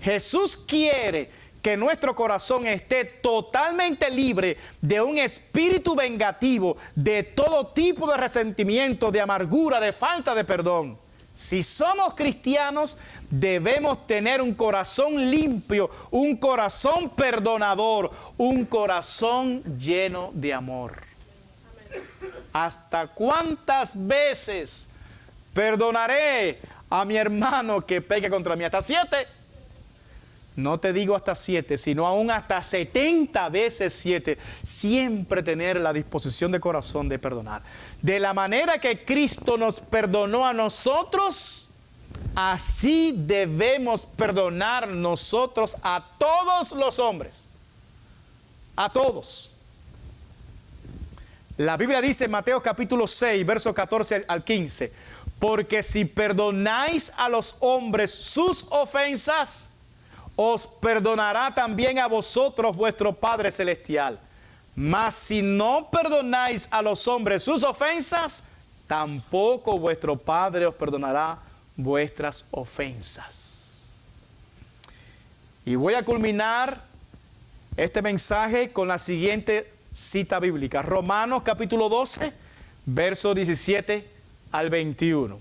Jesús quiere que nuestro corazón esté totalmente libre de un espíritu vengativo, de todo tipo de resentimiento, de amargura, de falta de perdón. Si somos cristianos, debemos tener un corazón limpio, un corazón perdonador, un corazón lleno de amor. ¿Hasta cuántas veces perdonaré a mi hermano que peque contra mí? ¿Hasta 7? No te digo hasta 7, sino aún hasta 70 veces 7. Siempre tener la disposición de corazón de perdonar. De la manera que Cristo nos perdonó a nosotros, así debemos perdonar nosotros a todos los hombres. A todos. La Biblia dice en Mateo capítulo 6, versos 14 al 15, porque si perdonáis a los hombres sus ofensas, os perdonará también a vosotros vuestro Padre Celestial. Mas si no perdonáis a los hombres sus ofensas, tampoco vuestro Padre os perdonará vuestras ofensas. Y voy a culminar este mensaje con la siguiente cita bíblica. Romanos capítulo 12, versos 17 al 21.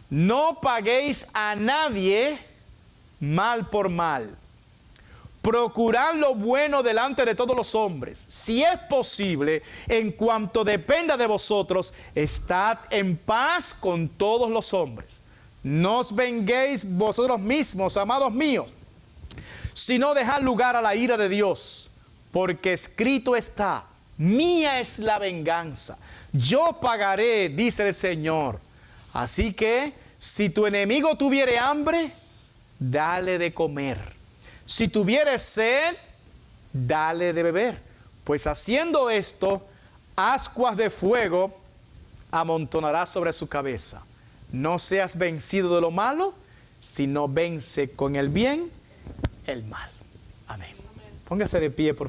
No paguéis a nadie mal por mal. Procurad lo bueno delante de todos los hombres. Si es posible, en cuanto dependa de vosotros, estad en paz con todos los hombres. No os venguéis vosotros mismos, amados míos, sino dejad lugar a la ira de Dios, porque escrito está: mía es la venganza, yo pagaré, dice el Señor. Así que, si tu enemigo tuviere hambre, dale de comer. Si tuviere sed, dale de beber. Pues haciendo esto, ascuas de fuego amontonará sobre su cabeza. No seas vencido de lo malo, sino vence con el bien el mal. Amén. Póngase de pie, por favor.